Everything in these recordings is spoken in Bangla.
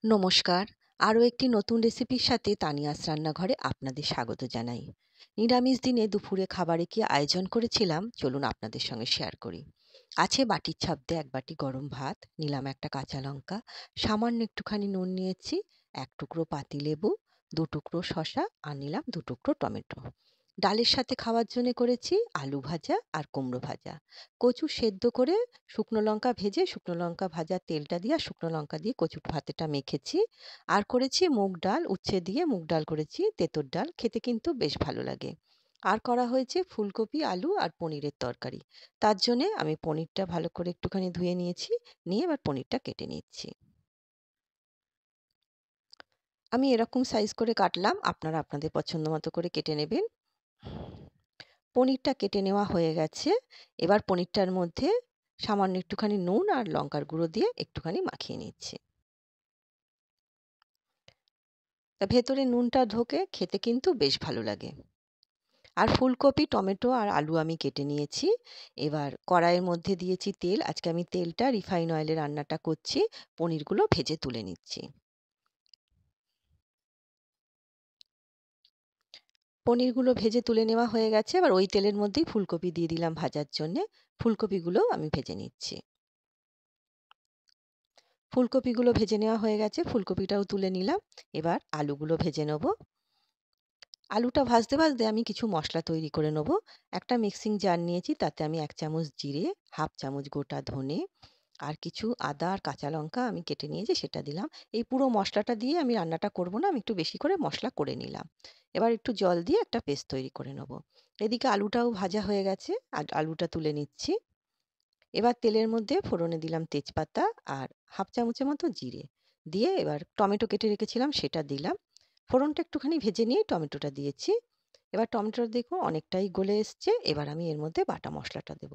নমস্কার। আরও একটি নতুন রেসিপির সাথে তানিয়াস রান্নাঘরে আপনাদের স্বাগত জানাই। নিরামিষ দিনে দুপুরে খাবারে কি আয়োজন করেছিলাম চলুন আপনাদের সঙ্গে শেয়ার করি। আছে বাটির ছাপতে 1 বাটি গরম ভাত, নিলাম একটা কাঁচা লঙ্কা, সামান্য একটুখানি নুন নিয়েছি, 1 টুকরো পাতিলেবু, 2 টুকরো শসা আর নিলাম 2 টুকরো টমেটো। ডালের সাথে খাওয়ার জন্য করেছি আলু ভাজা আর কুমড়ো ভাজা। কচু সেদ্ধ করে শুকনো লঙ্কা ভেজে শুকনো লঙ্কা ভাজার তেলটা দিয়ে আর শুকনো লঙ্কা দিয়ে কচুর ভাতেটা মেখেছি। আর করেছি মুগ ডাল, উচ্ছে দিয়ে মুগ ডাল করেছি, তেঁতুর ডাল, খেতে কিন্তু বেশ ভালো লাগে। আর করা হয়েছে ফুলকপি, আলু আর পনিরের তরকারি। তার জন্যে আমি পনিরটা ভালো করে একটুখানি ধুয়ে নিয়েছি, নিয়ে এবার পনিরটা কেটে নিচ্ছি। আমি এরকম সাইজ করে কাটলাম, আপনারা আপনাদের পছন্দ মতো করে কেটে নেবেন। পনিরটা কেটে নেওয়া হয়ে গেছে। এবার পনিরটার মধ্যে সামান্য একটুখানি নুন আর লঙ্কার গুঁড়ো দিয়ে একটুখানি মাখিয়ে নিচ্ছি। তা ভেতরে নুনটা ঢোকে, খেতে কিন্তু বেশ ভালো লাগে। আর ফুলকপি, টমেটো আর আলু আমি কেটে নিয়েছি। এবার কড়াইয়ের মধ্যে দিয়েছি তেল। আজকে আমি তেলটা রিফাইন অয়েলে রান্নাটা করছি। পনিরগুলো ভেজে তুলে নিচ্ছি। পনিরগুলো ভেজে তুলে নেওয়া হয়ে গেছে। এবার ওই তেলের মধ্যেই ফুলকপি দিয়ে দিলাম ভাজার জন্যে। ফুলকপিগুলোও আমি ভেজে নিচ্ছি। ফুলকপিগুলো ভেজে নেওয়া হয়ে গেছে, ফুলকপিটাও তুলে নিলাম। এবার আলুগুলো ভেজে নেব। আলুটা ভাজতে ভাজতে আমি কিছু মশলা তৈরি করে নেব। একটা মিক্সিং জার নিয়েছি, তাতে আমি 1 চামচ জিরে, 1/2 চামচ গোটা ধনে আর কিছু আদা আর কাঁচা লঙ্কা আমি কেটে নিয়েছি সেটা দিলাম। এই পুরো মশলাটা দিয়ে আমি রান্নাটা করব না, আমি একটু বেশি করে মশলা করে নিলাম। এবার একটু জল দিয়ে একটা পেস্ট তৈরি করে নেব। এদিকে আলুটাও ভাজা হয়ে গেছে, আর আলুটা তুলে নিচ্ছি। এবার তেলের মধ্যে ফোড়নে দিলাম তেজপাতা আর 1/2 চামচের মতো জিরে। দিয়ে এবার টমেটো কেটে রেখেছিলাম সেটা দিলাম। ফোড়নটা একটুখানি ভেজে নিয়ে টমেটোটা দিয়েছি। এবার টমেটোটা দেখুন অনেকটাই গলে এসছে। এবার আমি এর মধ্যে বাটা মশলাটা দেব।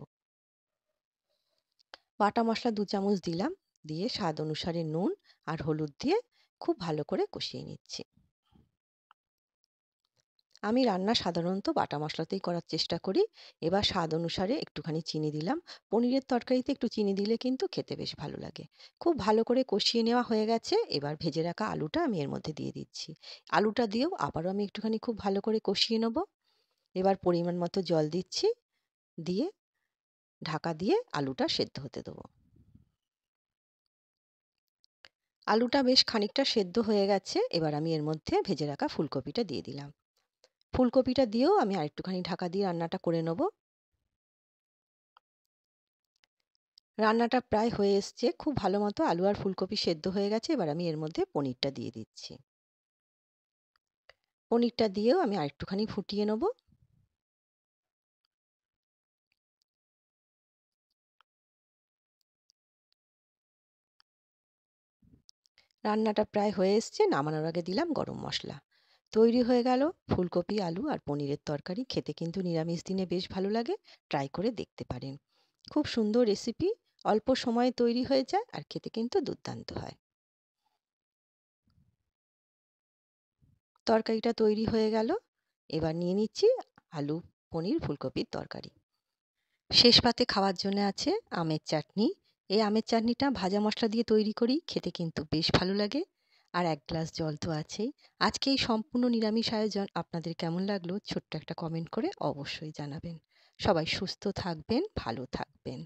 বাটা মশলা 2 চামচ দিলাম। দিয়ে স্বাদ অনুসারে নুন আর হলুদ দিয়ে খুব ভালো করে কষিয়ে নিচ্ছি। আমি রান্না সাধারণত বাটা মশলাতেই করার চেষ্টা করি। এবার স্বাদ অনুসারে একটুখানি চিনি দিলাম। পনিরের তরকারিতে একটু চিনি দিলে কিন্তু খেতে বেশ ভালো লাগে। খুব ভালো করে কষিয়ে নেওয়া হয়ে গেছে। এবার ভেজে রাখা আলুটা আমি এর মধ্যে দিয়ে দিচ্ছি। আলুটা দিয়েও আবারও আমি একটুখানি খুব ভালো করে কষিয়ে নেব। এবার পরিমাণ মতো জল দিচ্ছি। দিয়ে ঢাকা দিয়ে আলুটা সেদ্ধ হতে দেবো। আলুটা বেশ খানিকটা সেদ্ধ হয়ে গেছে। এবার আমি এর মধ্যে ভেজে রাখা ফুলকপিটা দিয়ে দিলাম। ফুলকপিটা দিয়েও আমি আরেকটুখানি ঢাকা দিয়ে রান্নাটা করে নেব। রান্নাটা প্রায় হয়ে এসছে। খুব ভালো মতো আলু আর ফুলকপি সেদ্ধ হয়ে গেছে। এবার আমি এর মধ্যে পনিরটা দিয়ে দিচ্ছি। পনিরটা দিয়েও আমি আরেকটুখানি ফুটিয়ে নেব। রান্নাটা প্রায় হয়ে এসছে। নামানোর আগে দিলাম গরম মশলা। তৈরি হয়ে গেল ফুলকপি, আলু আর পনিরের তরকারি। খেতে কিন্তু নিরামিষ দিনে বেশ ভালো লাগে। ট্রাই করে দেখতে পারেন। খুব সুন্দর রেসিপি। অল্প সময়ে তৈরি হয়ে যায় আর খেতে কিন্তু দুর্দান্ত হয়। তরকারিটা তৈরি হয়ে গেল। এবার নিয়ে নিচ্ছি আলু, পনির, ফুলকপির তরকারি। শেষ পাতে খাওয়ার জন্য আছে আমের চাটনি। এই আমের চাটনিটা ভাজা মশলা দিয়ে তৈরি করি, খেতে কিন্তু বেশ ভালো লাগে। আর 1 গ্লাস জল তো আছেই। আজকে এই সম্পূর্ণ নিরামিষ আয়োজন আপনাদের কেমন লাগলো ছোট্ট একটা কমেন্ট করে অবশ্যই জানাবেন। সবাই সুস্থ থাকবেন, ভালো থাকবেন।